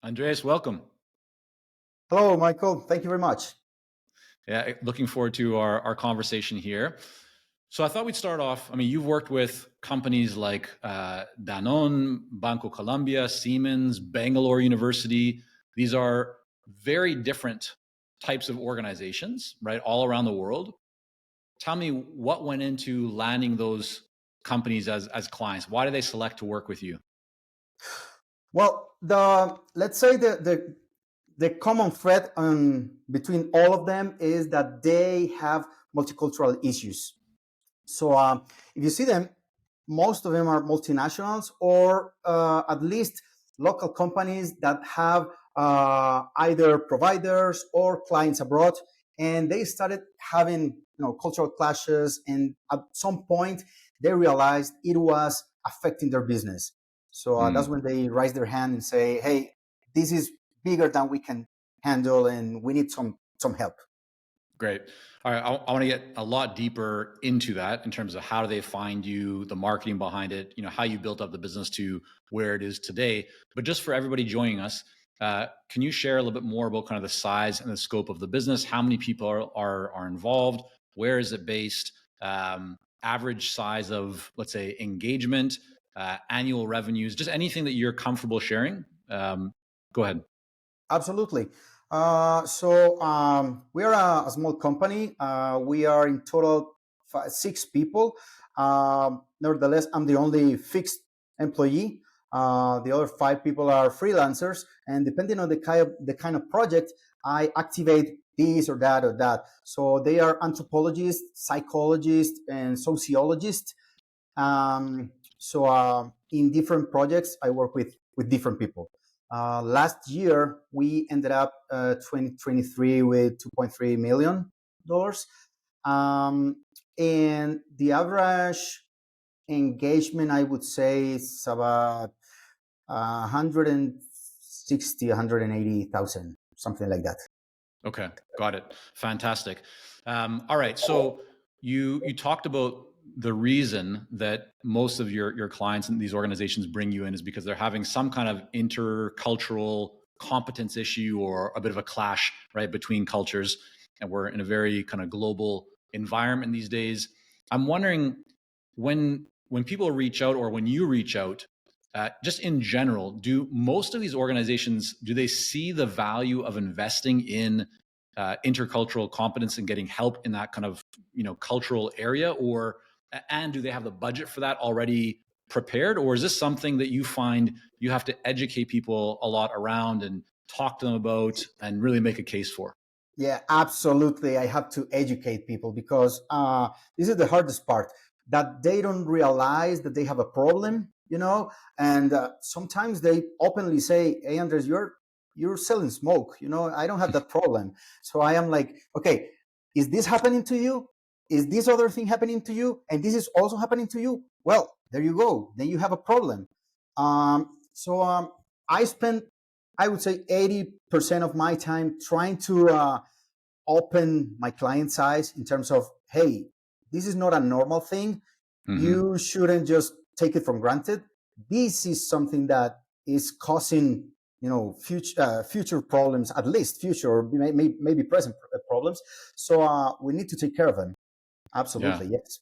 Andreas, welcome. Hello, Michael. Thank you very much. Yeah, looking forward to our conversation here. So I thought we'd start off. I mean, you've worked with companies like Danone, Banco Colombia, Siemens, Bangalore University. These are very different types of organizations, right, all around the world. Tell me what went into landing those companies as clients. Why do they select to work with you? Well, the let's say the common thread between all of them is that they have multicultural issues. So if you see them, most of them are multinationals or at least local companies that have either providers or clients abroad, and they started having cultural clashes, and at some point they realized it was affecting their business. So that's Mm. when they raise their hand and say, "Hey, this is bigger than we can handle, and we need some help." Great. All right. I want to get a lot deeper into that in terms of how do they find you, the marketing behind it, how you built up the business to where it is today. But just for everybody joining us, can you share a little bit more about kind of the size and the scope of the business? How many people are involved? Where is it based? Average size of, let's say, engagement, annual revenues, just anything that you're comfortable sharing. Go ahead. Absolutely. So we are a small company. We are in total six people. Nevertheless, I'm the only fixed employee. The other five people are freelancers, and depending on the kind of project, I activate this or that or that. So they are anthropologists, psychologists, and sociologists. So in different projects, I work with different people. Last year, we ended up 2023 with $2.3 million, and the average engagement, I would say, is about 160, 180,000, something like that. Okay, got it. Fantastic. All right, so you talked about the reason that most of your clients and these organizations bring you in is because they're having some kind of intercultural competence issue or a bit of a clash, right, between cultures, and we're in a very kind of global environment these days. I'm wondering when people reach out or when you reach out, just in general, do most of these organizations do they see the value of investing in intercultural competence and getting help in that kind of cultural area, or and do they have the budget for that already prepared, or is this something that you find you have to educate people a lot around and talk to them about and really make a case for? Yeah, absolutely. I have to educate people because this is the hardest part, that they don't realize that they have a problem, and sometimes they openly say, "Hey, Andres, you're selling smoke. I don't have that problem." So I am like, "Okay, is this happening to you? Is this other thing happening to you? And this is also happening to you? Well, there you go. Then you have a problem." So I spend, I would say, 80% of my time trying to open my client's eyes in terms of, hey, this is not a normal thing. Mm-hmm. You shouldn't just take it for granted. This is something that is causing, future problems, at least future or maybe present problems. So we need to take care of them. Yeah. Absolutely, yes.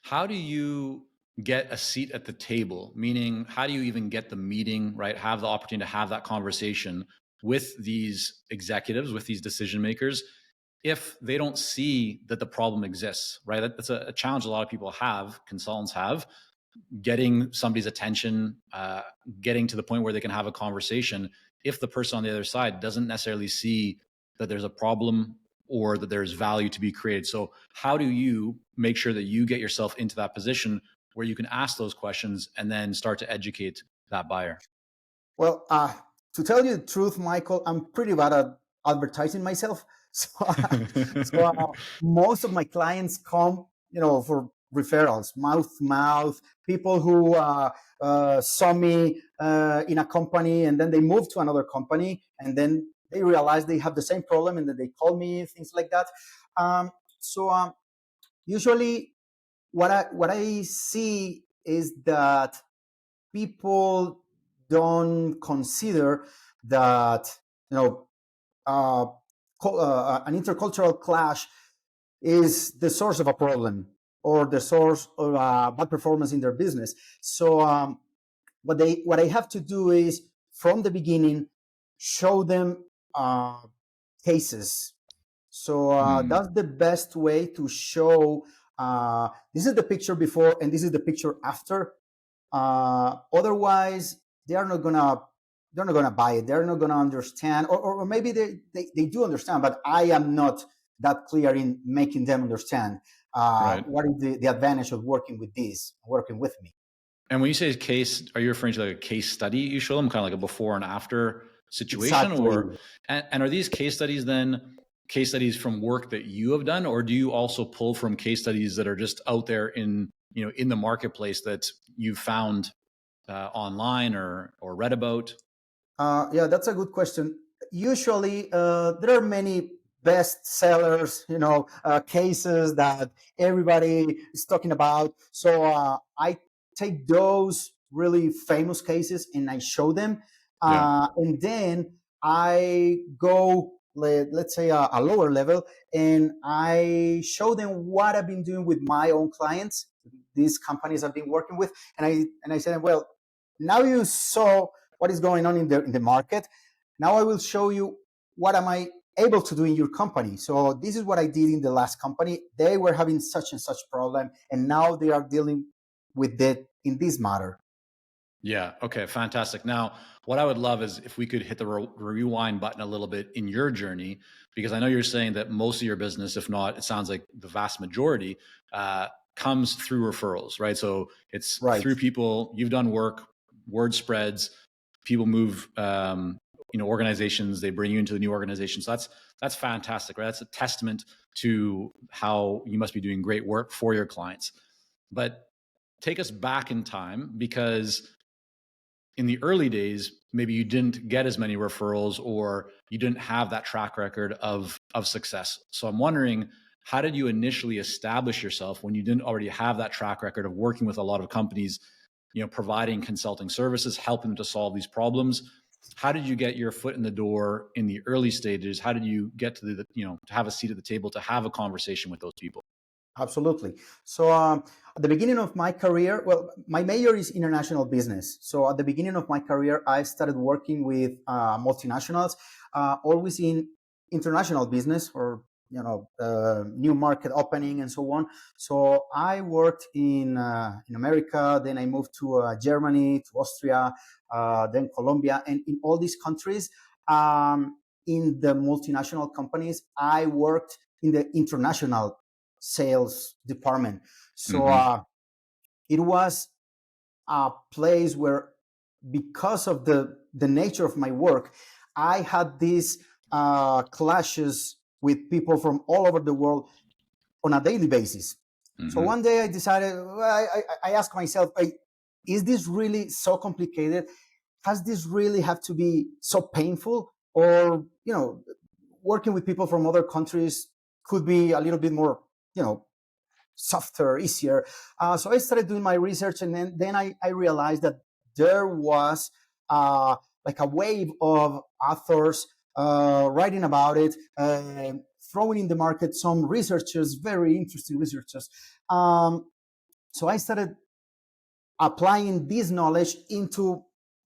How do you get a seat at the table? Meaning, how do you even get the meeting, right? Have the opportunity to have that conversation with these executives, with these decision makers, if they don't see that the problem exists, right? That's a challenge a lot of people have, consultants have, getting somebody's attention, getting to the point where they can have a conversation. If the person on the other side doesn't necessarily see that there's a problem or that there's value to be created. So how do you make sure that you get yourself into that position where you can ask those questions and then start to educate that buyer? Well, to tell you the truth, Michael, I'm pretty bad at advertising myself. So, most of my clients come, for referrals, mouth to mouth, people who saw me in a company and then they move to another company and then they realize they have the same problem and then they call me, things like that. So usually, what I see is that people don't consider that you know uh, an intercultural clash is the source of a problem or the source of bad performance in their business. So what I have to do is from the beginning show them cases. So Mm, that's the best way to show. This is the picture before, and this is the picture after. Otherwise, they are not gonna they're not gonna buy it. They're not gonna understand, or maybe they do understand, but I am not that clear in making them understand right. what is the advantage of working with this, working with me. And when you say case, are you referring to like a case study you show them, kind of like a before and after situation, Exactly. or and are these case studies then case studies from work that you have done, or do you also pull from case studies that are just out there in in the marketplace that you've found online or read about? Yeah, that's a good question. Usually, there are many best sellers, cases that everybody is talking about. So I take those really famous cases and I show them, Yeah, and then I go, let's say, a lower level, and I show them what I've been doing with my own clients, these companies I've been working with, and I say, well, now you saw what is going on in the market. Now I will show you what am I able to do in your company. So this is what I did in the last company. They were having such and such problem, and now they are dealing with it in this matter. yeah. Okay, fantastic. Now, what I would love is if we could hit the rewind button a little bit in your journey, because I know you're saying that most of your business, if not, it sounds like the vast majority, comes through referrals, right? So it's Right. through people you've done work, word spreads, people move, organizations, they bring you into the new organization. So that's fantastic, right? That's a testament to how you must be doing great work for your clients. But take us back in time, because in the early days, maybe you didn't get as many referrals or you didn't have that track record of success. So I'm wondering, how did you initially establish yourself when you didn't already have that track record of working with a lot of companies, providing consulting services, helping them to solve these problems? How did you get your foot in the door in the early stages? How did you get to to have a seat at the table, to have a conversation with those people? Absolutely. So at the beginning of my career, well, my major is international business. So at the beginning of my career, I started working with multinationals, always in international business or new market opening and so on. So I worked in America, then I moved to Germany, to Austria, then Colombia, and in all these countries, in the multinational companies, I worked in the international sales department. So Mm-hmm. it was a place where, because of the nature of my work, I had these clashes with people from all over the world on a daily basis. So Mm-hmm. one day I decided, I asked myself, hey, is this really so complicated? Has this really have to be so painful? Or, working with people from other countries could be a little bit more, you know, softer, easier. So I started doing my research, and then I realized that there was like a wave of authors writing about it, throwing in the market some researchers, very interesting researchers. So I started applying this knowledge into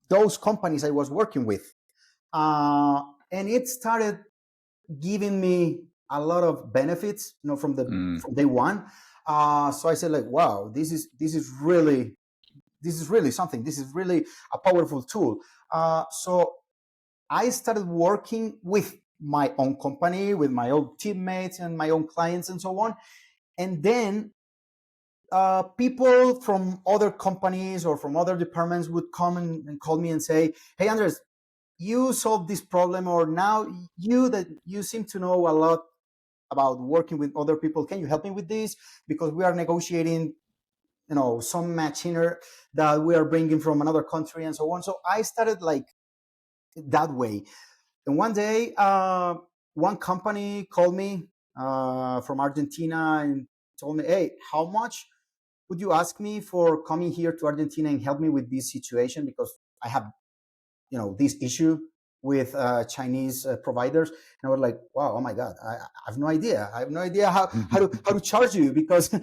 those companies I was working with. And it started giving me a lot of benefits, Mm. from day one. So I said, like, wow, this is really something. This is really a powerful tool. So I started working with my own company, with my own teammates and my own clients and so on. And then people from other companies or from other departments would come and call me and say, hey, Andres, you solved this problem, or now you seem to know a lot about working with other people. Can you help me with this? Because we are negotiating, some machinery that we are bringing from another country and so on. So I started like that way. And one day, one company called me from Argentina and told me, hey, how much would you ask me for coming here to Argentina and help me with this situation? Because I have, this issue with Chinese providers, and I was like, wow, oh my God, I have no idea. I have no idea how to charge you because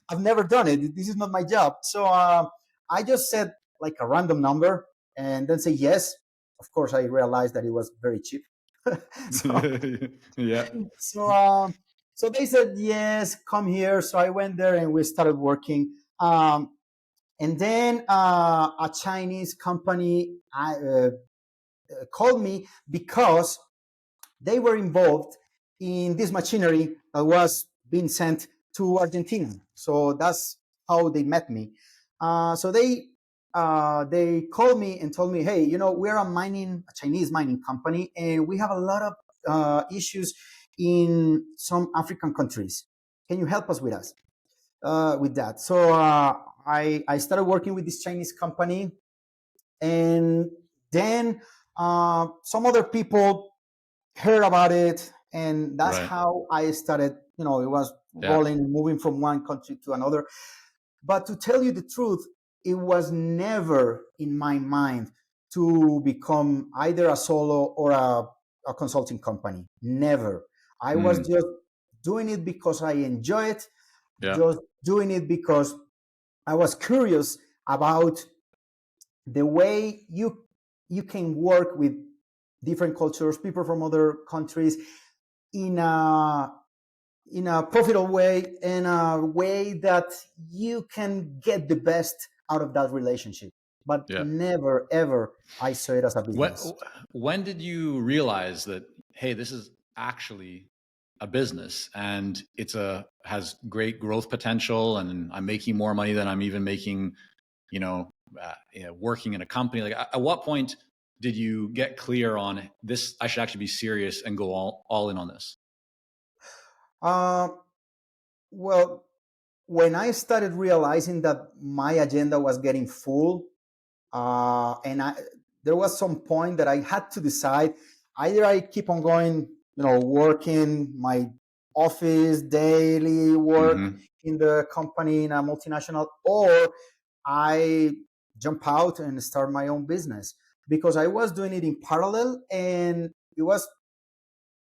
I've never done it. This is not my job. So I just said like a random number and then say yes. Of course, I realized that it was very cheap. so Yeah. so so they said yes, come here. So I went there and we started working. And then a Chinese company called me because they were involved in this machinery that was being sent to Argentina. So that's how they met me. So they called me and told me, hey, we're a Chinese mining company, and we have a lot of issues in some African countries. Can you help us with that? So I started working with this Chinese company, and then some other people heard about it, and that's Right. how I started. It was Yeah. rolling, moving from one country to another. But to tell you the truth, it was never in my mind to become either a solo or a consulting company. Never. I was Mm. just doing it because I enjoy it, Yeah. just doing it because I was curious about the way you can work with different cultures, people from other countries, in a profitable way, in a way that you can get the best out of that relationship. But Yeah. never ever I saw it as a When, business. when did you realize that, hey, this is actually a business and has great growth potential, and I'm making more money than I'm even making, working in a company? Like, at what point did you get clear on this? I should actually be serious and go all in on this. Uh, well, when I started realizing that my agenda was getting full, and there was some point that I had to decide: either I keep on going, working my office daily work Mm-hmm. in the company in a multinational, or I jump out and start my own business, because I was doing it in parallel, and it was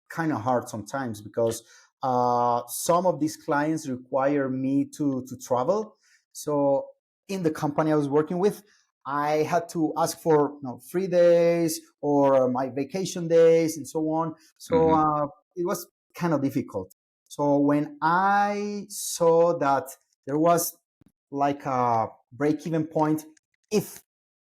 kind of hard sometimes because some of these clients require me to travel. So in the company I was working with, I had to ask for, 3 days or my vacation days and so on. So Mm-hmm. it was kind of difficult. So when I saw that there was like a break-even point, if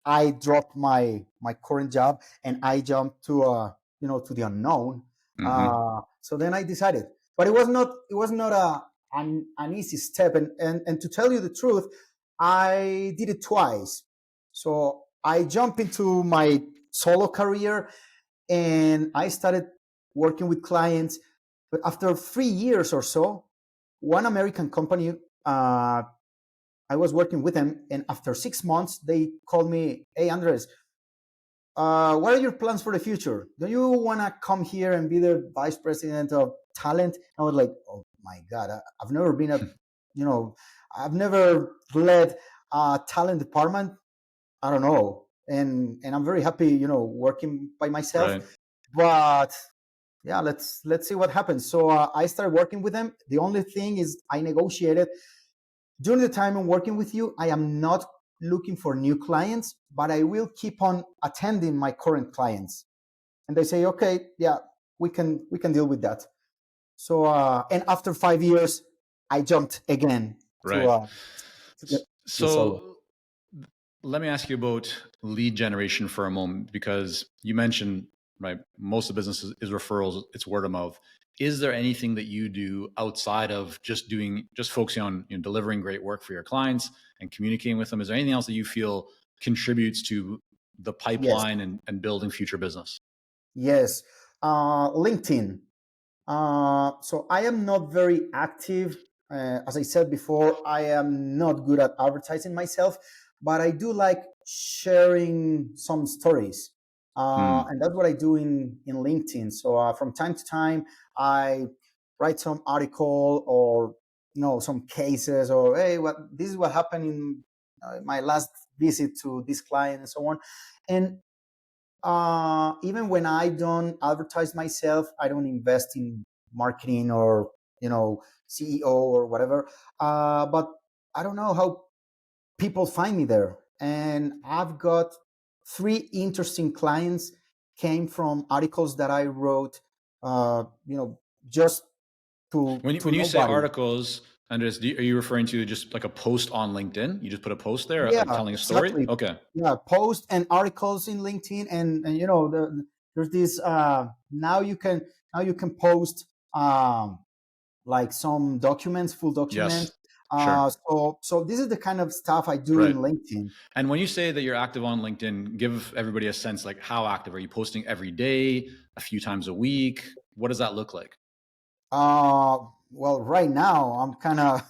I dropped my current job and I jumped to the unknown, Mm-hmm. so then I decided, but it was not an easy step. And to tell you the truth, I did it twice. So I jumped into my solo career and I started working with clients. But after 3 years or so, one American company, I was working with them, and after 6 months, they called me, "Hey, Andres, what are your plans for the future? Do you want to come here and be the vice president of talent?" I was like, "Oh my God, I've never been you know, I've never led a talent department. I don't know." And I'm very happy, working by myself. Right. But yeah, let's see what happens. So I started working with them. The only thing is, I negotiated during the time I'm working with you. I am not looking for new clients, but I will keep on attending my current clients. And they say, okay, yeah, we can deal with that. So and after 5 years, I jumped again to Right. the solo. So let me ask you about lead generation for a moment, because you mentioned, right, most of the business is referrals, it's word of mouth. Is there anything that you do outside of just focusing on, delivering great work for your clients and communicating with them? Is there anything else that you feel contributes to the Yes, pipeline and building future business? yes. LinkedIn. So I am not very active. As I said before, I am not good at advertising myself, but I do like sharing some stories. Hmm. And that's what I do in LinkedIn. So from time to time, I write some article, or some cases, or hey, this is what happened in my last visit to this client and so on. And even when I don't advertise myself, I don't invest in marketing or CEO or whatever. But I don't know how people find me there, and I've got three interesting clients came from articles that I wrote. Just to When you say nobody. articles, Andres, are you referring to just like a post on LinkedIn? You just put a post there, Yeah, like telling a story? exactly. Okay. Yeah, post and articles in LinkedIn, and there's this now you can post like some documents, full documents. Yes. Sure. So this is the kind of stuff I do in Right. LinkedIn. And when you say that you're active on LinkedIn, give everybody a sense, like how active are you? Posting every day, a few times a week? What does that look like? Well, right now I'm kind of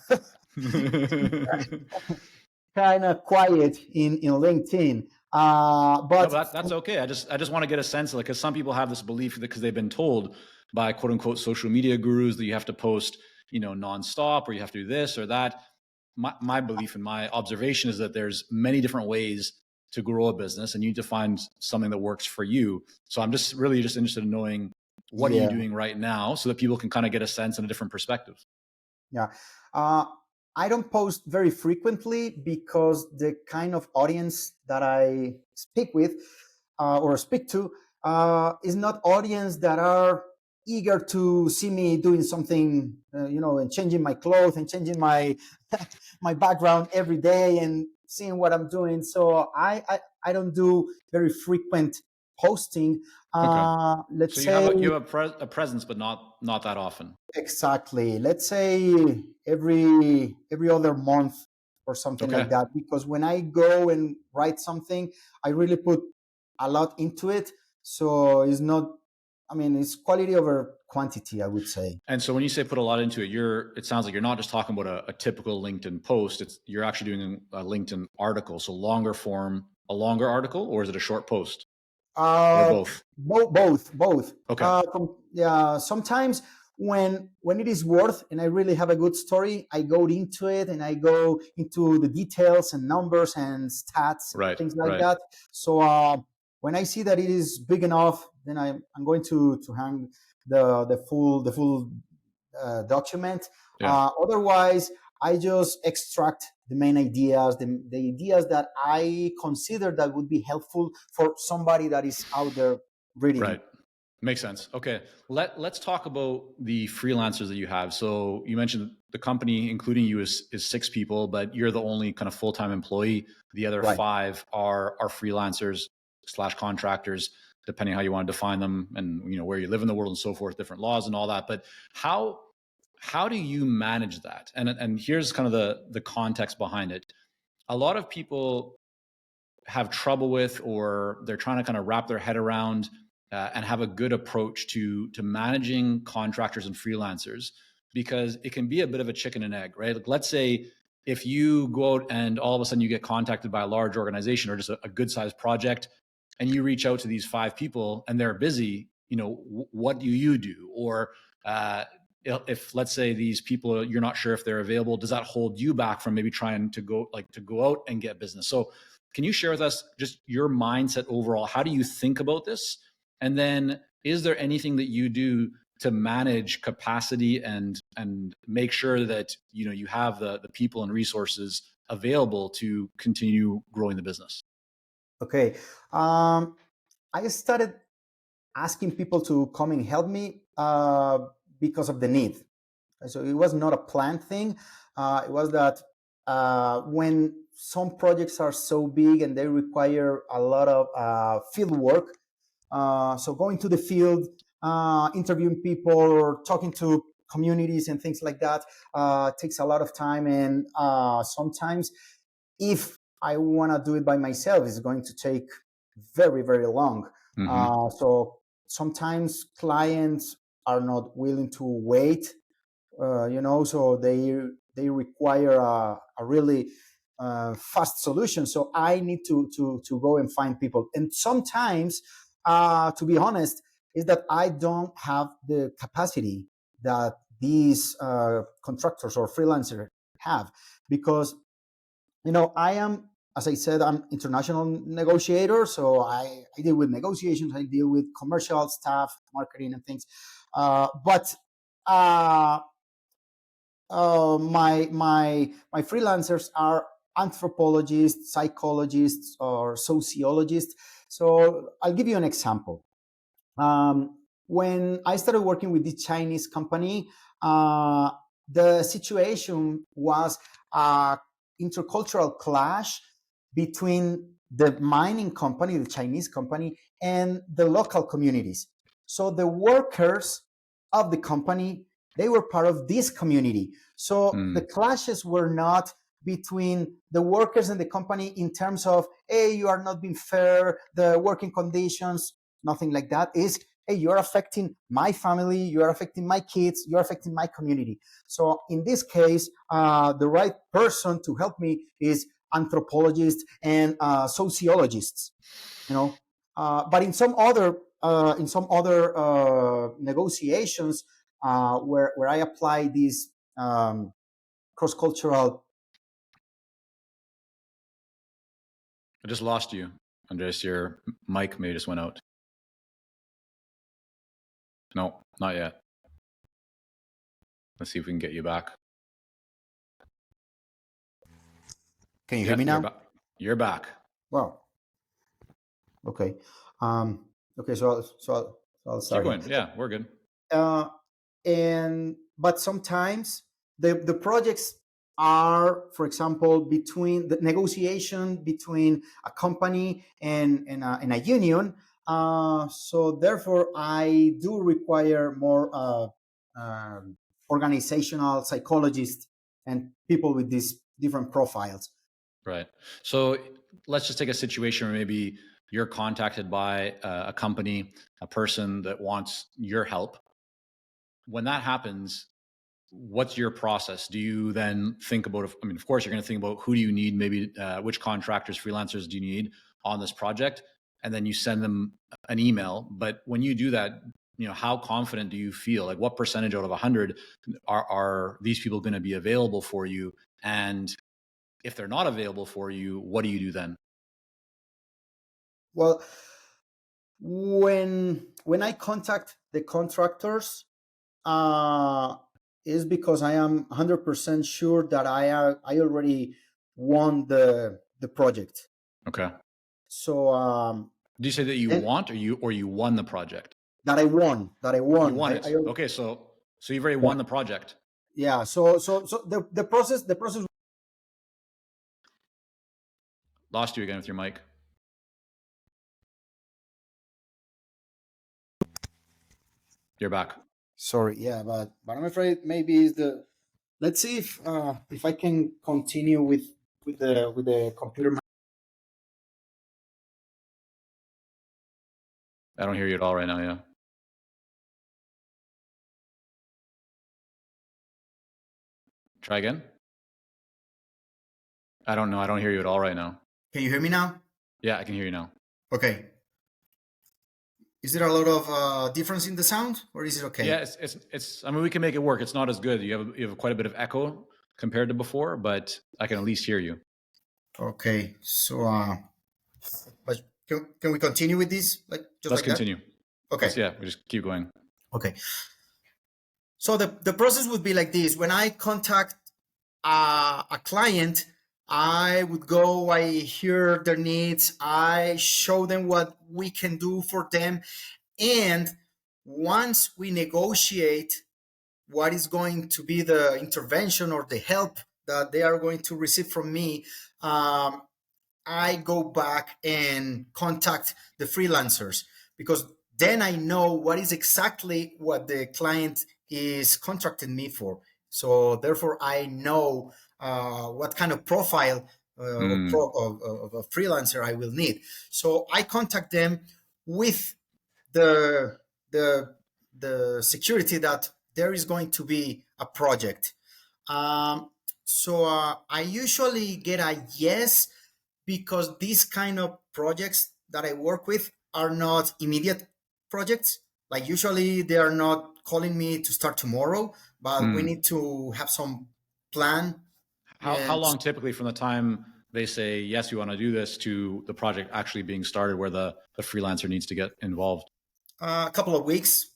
kind of quiet in LinkedIn. No, But but that's okay. I just want to get a sense of, like, because some people have this belief that because they've been told by quote unquote social media gurus that you have to post, nonstop, or you have to do this or that. My belief and my observation is that there's many different ways to grow a business, and you need to find something that works for you. So I'm just really just interested in knowing, what are you yeah, doing right now so that people can kind of get a sense and a different perspective. yeah. Uh, I don't post very frequently because the kind of audience that I speak with or speak to is not audience that are eager to see me doing something, and changing my clothes and changing my my background every day and seeing what I'm doing. So I don't do very frequent posting. Okay. So Let's you have say a presence, but not that often. exactly. Let's say every other month or something like Okay. that. Because when I go and write something, I really put a lot into it. So it's not. I mean, it's quality over quantity, I would say. And so when you say put a lot into it, it sounds like you're not just talking about a typical LinkedIn post. You're actually doing a LinkedIn article. So longer form, a longer article, or is it a short post, or Uh, both? both. Okay. Yeah, sometimes when it is worth and I really have a good story, I go into it and I go into the details and numbers and stats, Right. things like Right. that. So when I see that it is big enough, then I'm going to hang the full document. Yeah. Otherwise, I just extract the main ideas, the ideas that I consider that would be helpful for somebody that is out there reading it. Right. Makes sense. Okay. Let's talk about the freelancers that you have. So you mentioned the company, including you, is 6 people, but you're the only kind of full-time employee. The other Right. 5 are freelancers slash contractors, depending how you want to define them, and where you live in the world and so forth, different laws and all that. But how do you manage that? And here's kind of the context behind it. A lot of people have trouble with, or they're trying to kind of wrap their head around, and have a good approach to managing contractors and freelancers, because it can be a bit of a chicken and egg, right? Like, let's say if you go out and all of a sudden you get contacted by a large organization or just a good sized project, and you reach out to these 5 people and they're busy, what do you do? Or if, let's say, these people, you're not sure if they're available, does that hold you back from maybe trying to go out and get business? So can you share with us just your mindset overall? How do you think about this? And then, is there anything that you do to manage capacity and make sure that you have the people and resources available to continue growing the business? Okay. I started asking people to come and help me because of the need. So it was not a planned thing. It was that when some projects are so big and they require a lot of field work, so going to the field, interviewing people or talking to communities and things like that takes a lot of time. And sometimes, if I want to do it by myself, it's going to take very, very long. Mm-hmm. So sometimes clients are not willing to wait, so they require a really fast solution. So I need to go and find people. And sometimes, to be honest, is that I don't have the capacity that these contractors or freelancers have, because I am as I said, I'm international negotiator, so I deal with negotiations, I deal with commercial stuff, marketing and things. But my freelancers are anthropologists, psychologists, or sociologists. So I'll give you an example. When I started working with this Chinese company, the situation was a intercultural clash between the mining company, the Chinese company, and the local communities. So the workers of the company, they were part of this community. So the clashes were not between the workers and the company in terms of, hey, you are not being fair, the working conditions, nothing like that. Is, hey, you're affecting my family, you're affecting my kids, you're affecting my community. So in this case, the right person to help me is anthropologists and sociologists, you know. But in some other negotiations, where I apply these cross-cultural. I just lost you, Andres. Your mic may just went out. No, not yet. Let's see if we can get you back. Can you hear me now? You're back. Wow. Okay. Okay. So I'll start. Keep going. Yeah, we're good. But sometimes the projects are, for example, between the negotiation between a company and a union. So therefore, I do require more organizational psychologists and people with these different profiles. Right. So let's just take a situation where maybe you're contacted by a company, a person that wants your help. When that happens, what's your process? Do you then think about, I mean, of course, you're going to think about who do you need, maybe which contractors, freelancers do you need on this project? And then you send them an email. But when you do that, you know, how confident do you feel? Like what percentage out of 100 are these people going to be available for you? And if they're not available for you, what do you do then? Well, when I contact the contractors, is because I am 100% sure that I already won the project. Okay. So do you say that you want, or you won the project? That I won. You won it. Okay, so you've already won the project. Yeah. So the process. Lost you again with your mic. You're back. Sorry. Yeah, but I'm afraid maybe is the. Let's see if I can continue with the computer. I don't hear you at all right now. Yeah. Try again. I don't know. I don't hear you at all right now. Can you hear me now? Yeah, I can hear you now. Okay. Is there a lot of difference in the sound, or is it okay? Yeah, it's. I mean, we can make it work. It's not as good. You have quite a bit of echo compared to before, but I can at least hear you. Okay. So, but can we continue with this? Let's continue. Okay. We just keep going. Okay. So the process would be like this. When I contact a client, I would go, I hear their needs, I show them what we can do for them. And once we negotiate what is going to be the intervention or the help that they are going to receive from me, I go back and contact the freelancers, because then I know what is exactly what the client is contracting me for. So therefore, I know what kind of profile of a freelancer I will need. So I contact them with the security that there is going to be a project. So I usually get a yes, because these kind of projects that I work with are not immediate projects. Like usually they are not calling me to start tomorrow, but we need to have some plan. How long typically from the time they say, yes, we want to do this, to the project actually being started where the freelancer needs to get involved? A couple of weeks.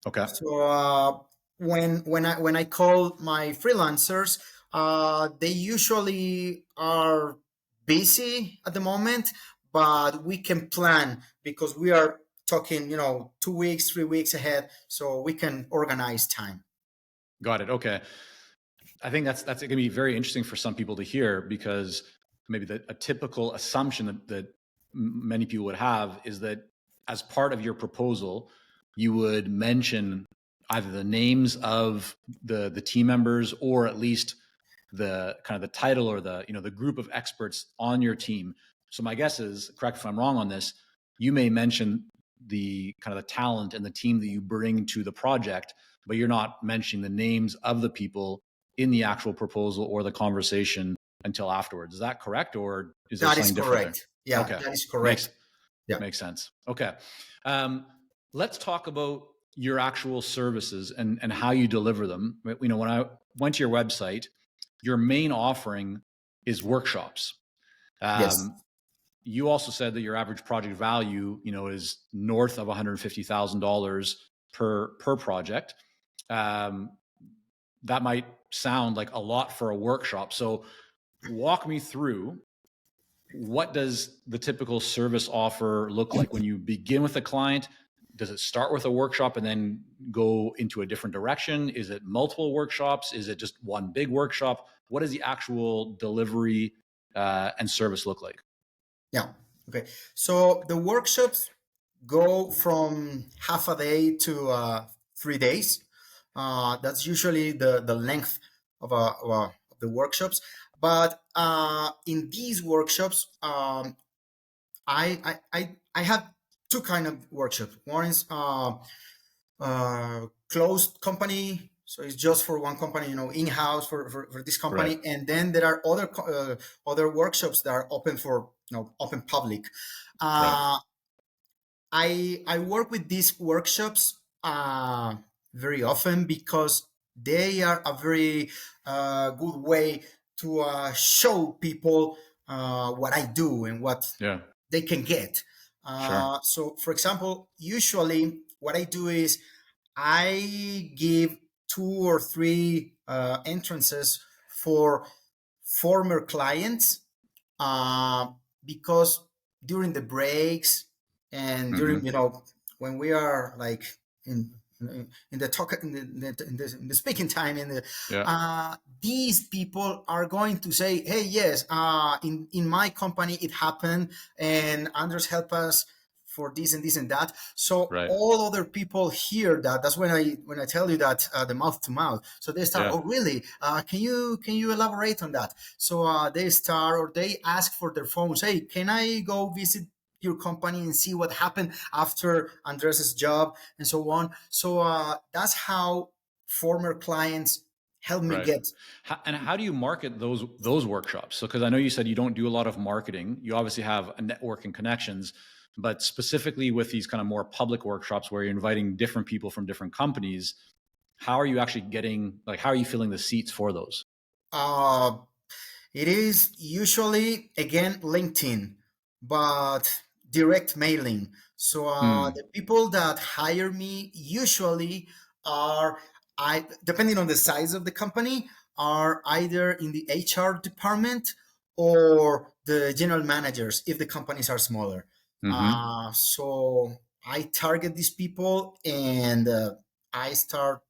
Okay. So when I call my freelancers, they usually are busy at the moment, but we can plan because we are talking, 2 weeks, 3 weeks ahead, so we can organize time. Got it. Okay. I think that's going to be very interesting for some people to hear, because maybe a typical assumption that many people would have is that as part of your proposal, you would mention either the names of the team members, or at least the kind of the title or the group of experts on your team. So my guess is, correct if I'm wrong on this, you may mention the kind of the talent and the team that you bring to the project, but you're not mentioning the names of the people in the actual proposal or the conversation until afterwards. Is that correct, or is there That is something different there? correct. Yeah, Okay, that is makes correct. Yeah. makes sense. Okay, let's talk about your actual services and how you deliver them. When I went to your website, your main offering is workshops. Yes. You also said that your average project value, is north of $150,000 per project. That might sound like a lot for a workshop. So walk me through, what does the typical service offer look like when you begin with a client? Does it start with a workshop and then go into a different direction? Is it multiple workshops? Is it just one big workshop? What does the actual delivery and service look like? Yeah. Okay. So the workshops go from half a day to 3 days. That's usually the length of the workshops. But in these workshops, I have two kind of workshops. One is closed company, so it's just for one company, in-house for this Right. company, and then there are other workshops that are open for open public. Right. uh, I work with these workshops very often because they are a very good way to show people what I do and what Yeah. they can get. Sure. So, for example, usually what I do is I give 2 or 3 entrances for former clients, uh, because during the breaks and during, Mm-hmm. when we are like in the talk in the speaking time, Yeah. these people are going to say, hey, yes, in my company it happened, and Anders helped us for this and this and that. So Right. all other people hear that. That's when I tell you that, the mouth to mouth. So they start, Yeah. oh really, can you elaborate on that? So they start, or they ask for their phones, hey, can I go visit your company and see what happened after Andres's job, and so on. So that's how former clients help me Right. get. And how do you market those workshops? So, because I know you said you don't do a lot of marketing. You obviously have a network and connections, but specifically with these kind of more public workshops where you're inviting different people from different companies, how are you actually getting, like, how are you filling the seats for those? uh, It is usually, again, LinkedIn, but direct mailing. So Hmm. the people that hire me usually are, depending on the size of the company, are either in the HR department or the general managers if the companies are smaller. Mm-hmm. So I target these people, and I start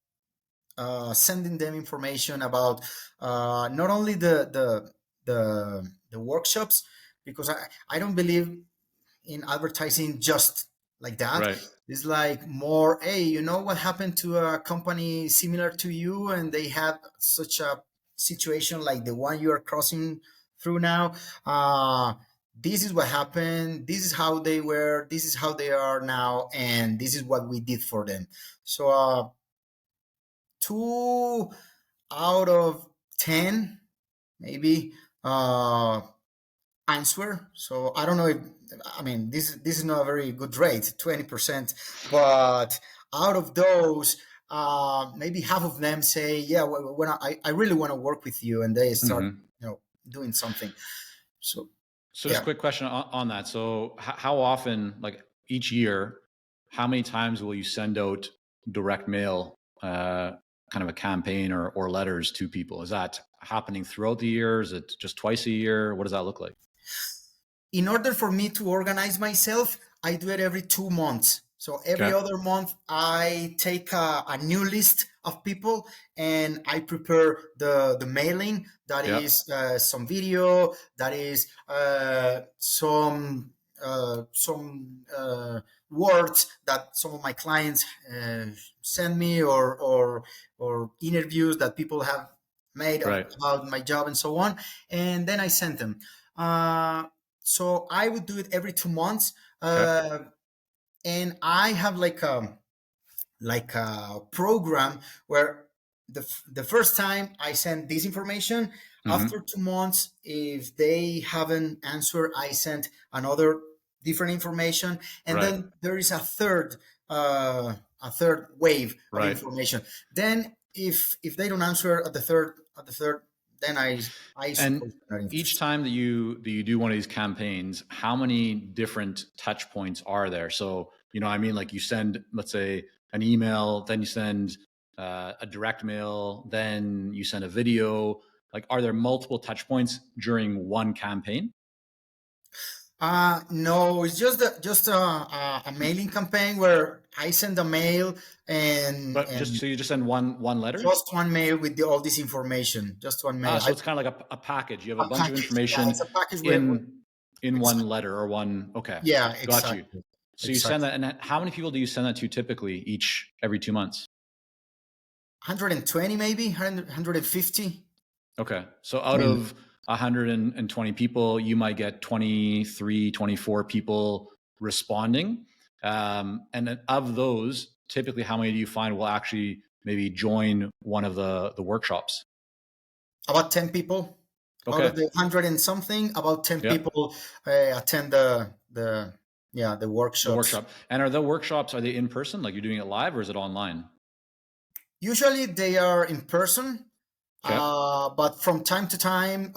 sending them information about not only the workshops, because I don't believe in advertising just like that. Right. It's like more, hey, what happened to a company similar to you, and they have such a situation like the one you are crossing through now. This is what happened, this is how they were, this is how they are now, and this is what we did for them. So 2 out of 10 maybe answer. So I don't know if, I mean, this is not a very good rate, 20%, but out of those, maybe half of them say, yeah, when I really want to work with you, and they start Mm-hmm. doing something. So So just a yeah. quick question on that. So how often, like each year, how many times will you send out direct mail, kind of a campaign or letters to people? Is that happening throughout the year? Is it just twice a year? What does that look like? In order for me to organize myself, I do it every 2 months. So every Okay. other month, I take a new list of people and I prepare the mailing. That Yeah. is some video. That is some words that some of my clients send me, or interviews that people have made Right. about my job and so on. And then I send them. Uh, so I would do it every 2 months, Okay. and I have like a program where the first time I send this information. After Hmm. 2 months, if they haven't answered, I send another different information, and Right. then there is a third wave of Right. information. Then if they don't answer at the third, then I And suppose they're not each interested. time that you do one of these campaigns, how many different touch points are there? So, I mean, like you send, let's say, an email, then you send a direct mail, then you send a video. Like, are there multiple touch points during one campaign? No, it's just a mailing campaign where I send a mail, and But just so you just send one letter. just one mail with all this information. Just one mail. So it's kind of like a package. You have a A bunch of package. Yeah, it's information a package where in one exactly. letter or one. Okay, Yeah, got you. exactly, So you send exactly. that, and how many people do you send that to typically every 2 months? 120 maybe, 150 Okay. So out maybe. of 120 people, you might get 23, 24 people responding. And then of those, typically, how many do you find will actually maybe join one of the workshops? About 10 people out of Okay. the 100 and something. About 10 Yeah. people attend the The workshops. workshop. And are the workshops, are they in person? Like you're doing it live or is it online? Usually they are in person. Okay. But from time to time,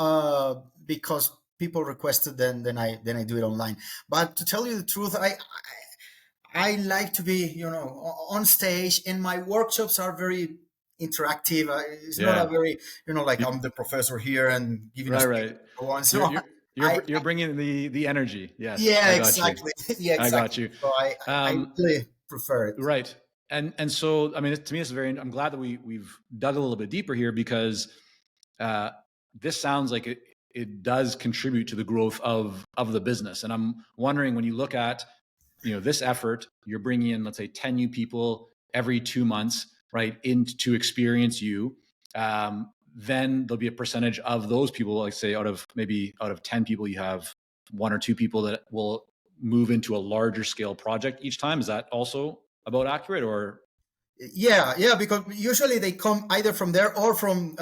because people requested, then I do it online. But to tell you the truth, I like to be on stage, and my workshops are very interactive. It's not a Yeah. very like You, I'm the professor here and giving a right, speech right. and so on. So You're you're I you're bringing the energy. Yes, yeah, I got you. exactly. Yeah, I got exactly. you. So I Um, really prefer it. Right. And so, I mean, to me, it's very, I'm glad that we've dug a little bit deeper here because uh, this sounds like it does contribute to the growth of the business. And I'm wondering, when you look at, this effort, you're bringing in, let's say, 10 new people every 2 months, right, to experience you. Then there'll be a percentage of those people, like say out of 10 people, you have one or two people that will move into a larger scale project each time. Is that also about accurate or? Yeah, yeah, because usually they come either from there or from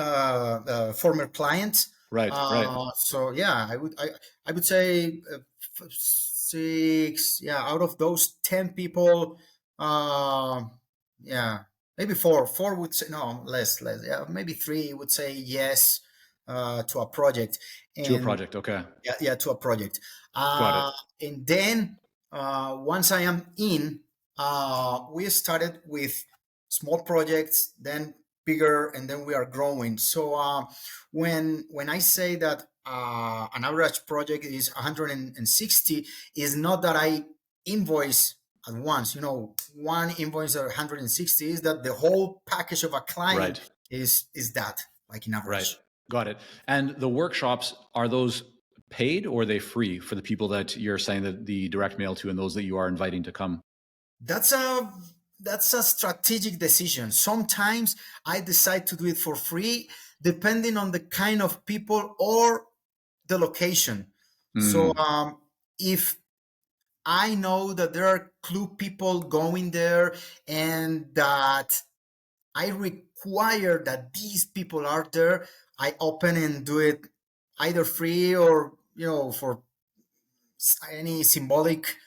former clients. Right, right. So yeah, I would say six. Yeah, out of those 10 people, uh, yeah, maybe four. Four would say no, less. Yeah, maybe three would say yes to a project, To a and project. Okay. yeah, to a project. Got Uh, it. and then once I am in, we started with small projects, then bigger, and then we are growing. So when I say that an average project is 160, is not that I invoice at once. One invoice of 160 is that the whole package of a client Right. is that, like in Right. average. Got it. And the workshops, are those paid or are they free for the people that you're saying that the direct mail to and those that you are inviting to come? That's a that's a strategic decision. Sometimes I decide to do it for free, depending on the kind of people or the location. So Mm, if I know that there are clue people going there, and that I require that these people are there, I open and do it either free or for any symbolic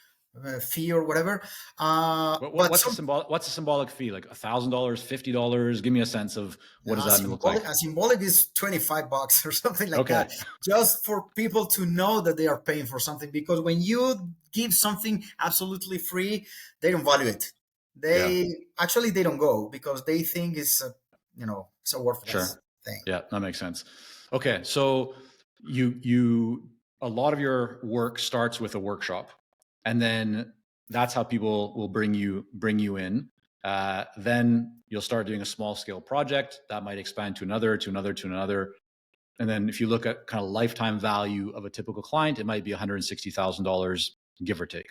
fee or whatever. But What's a some symbolic? What's a symbolic fee? Like $1,000, $50? Give me a sense of what does that look like? symbolic is $25 or something like Okay. that, just for people to know that they are paying for something. Because when you give something absolutely free, they don't value it. Yeah. They don't go because they think it's a worthless Sure. thing. Yeah, that makes sense. Okay, so you a lot of your work starts with a workshop, and then that's how people will bring you in. Then you'll start doing a small scale project that might expand to another, to another, to another, and then if you look at kind of lifetime value of a typical client, it might be $160,000, give or take.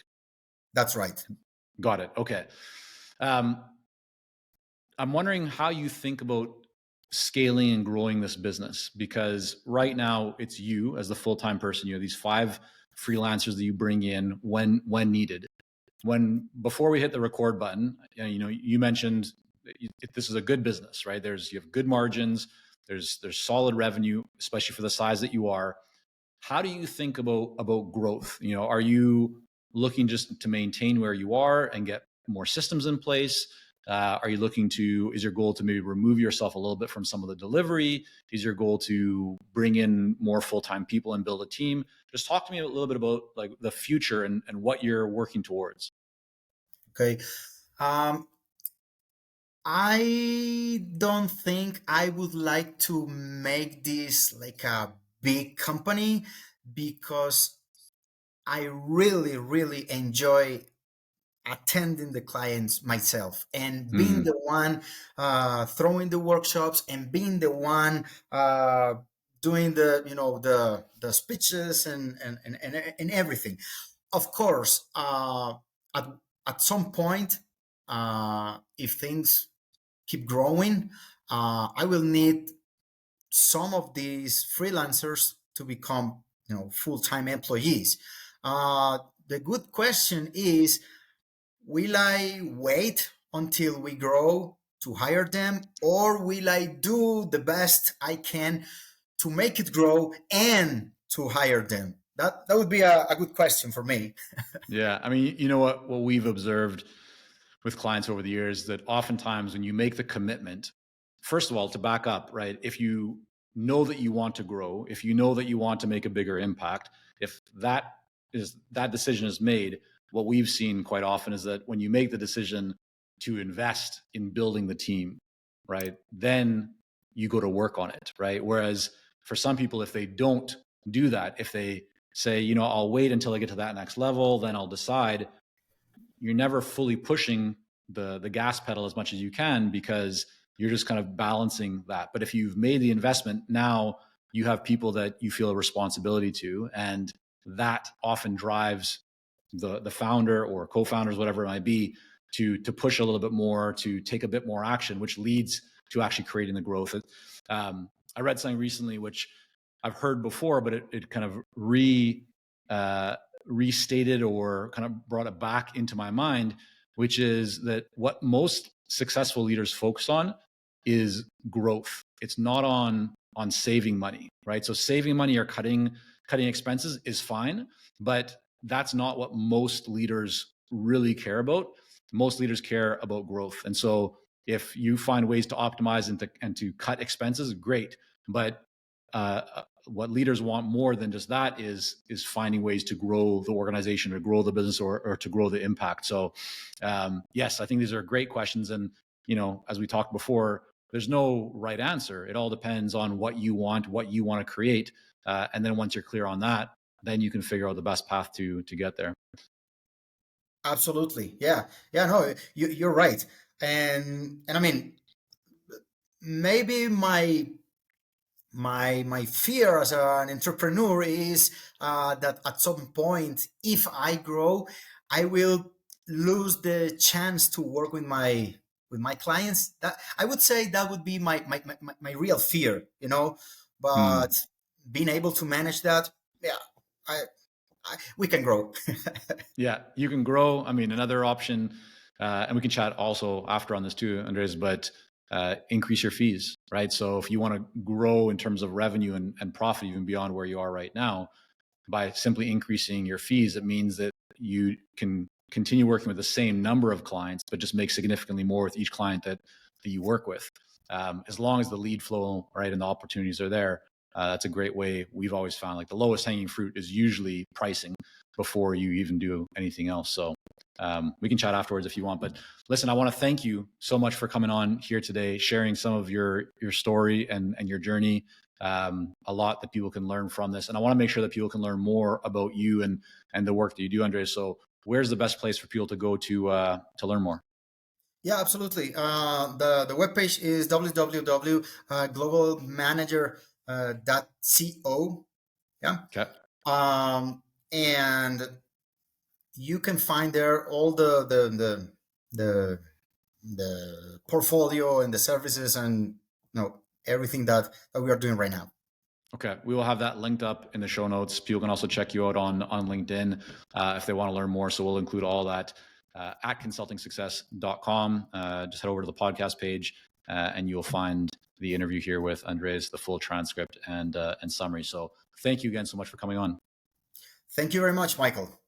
That's right. Got it. Okay. Um, I'm wondering how you think about scaling and growing this business, because right now it's you as the full-time person. You have these 5 freelancers that you bring in when needed. When before we hit the record button, you mentioned this is a good business, right? You have good margins. There's solid revenue, especially for the size that you are. How do you think about growth? Are you looking just to maintain where you are and get more systems in place? Are you looking to, is your goal to maybe remove yourself a little bit from some of the delivery? Is your goal to bring in more full-time people and build a team? Just talk to me a little bit about like the future and what you're working towards. Okay. Um, I don't think I would like to make this like a big company, because I really, really enjoy attending the clients myself and being Mm, the one throwing the workshops and being the one uh, doing the speeches and everything. Of course, at, at some point, if things keep growing, I will need some of these freelancers to become full-time employees. uh, the good question is, will I wait until we grow to hire them, or will I do the best I can to make it grow and to hire them? That would be a good question for me. yeah. I mean, you know what we've observed with clients over the years, that oftentimes when you make the commitment, first of all, to back up, right? If you know that you want to grow, if you know that you want to make a bigger impact, if that decision is made, what we've seen quite often is that when you make the decision to invest in building the team, right, then you go to work on it, right? Whereas for some people, if they don't do that, if they say, I'll wait until I get to that next level, then I'll decide, you're never fully pushing the gas pedal as much as you can, because you're just kind of balancing that. But if you've made the investment, now you have people that you feel a responsibility to, and that often drives the founder or co-founders, whatever it might be, to push a little bit more, to take a bit more action, which leads to actually creating the growth. I read something recently which I've heard before, but it kind of restated or kind of brought it back into my mind, which is that what most successful leaders focus on is growth. It's not on saving money, right? So saving money or cutting expenses is fine, but that's not what most leaders really care about. Most leaders care about growth. And so if you find ways to optimize and to cut expenses, great. But what leaders want more than just that is finding ways to grow the organization, or grow the business, or to grow the impact. So yes, I think these are great questions. And as we talked before, there's no right answer. It all depends on what you want to create, and then once you're clear on that, then you can figure out the best path to get there. Absolutely. Yeah. Yeah. No, you're right. And I mean, maybe my fear as an entrepreneur is that at some point, if I grow, I will lose the chance to work with my clients. That I would say that would be my real fear, Hmm. but being able to manage that, yeah, I, we can grow. Yeah, you can grow. I mean, another option, and we can chat also after on this too, Andres, but increase your fees, right? So if you want to grow in terms of revenue and profit, even beyond where you are right now, by simply increasing your fees, it means that you can continue working with the same number of clients, but just make significantly more with each client that you work with. As long as the lead flow, right, and the opportunities are there, that's a great way. We've always found like the lowest hanging fruit is usually pricing before you even do anything else. So we can chat afterwards if you want. But listen, I want to thank you so much for coming on here today, sharing some of your story and your journey. A lot that people can learn from this. And I want to make sure that people can learn more about you and the work that you do, Andres. So where's the best place for people to go to learn more? Yeah, absolutely. The webpage is www.globalmanager.co. Yeah. Okay. And you can find there all the portfolio and the services and everything that we are doing right now. Okay, we will have that linked up in the show notes. People can also check you out on LinkedIn if they want to learn more. So we'll include all that at consultingsuccess.com. Just head over to the podcast page and you'll find the interview here with Andres, the full transcript and summary. So thank you again so much for coming on. Thank you very much, Michael.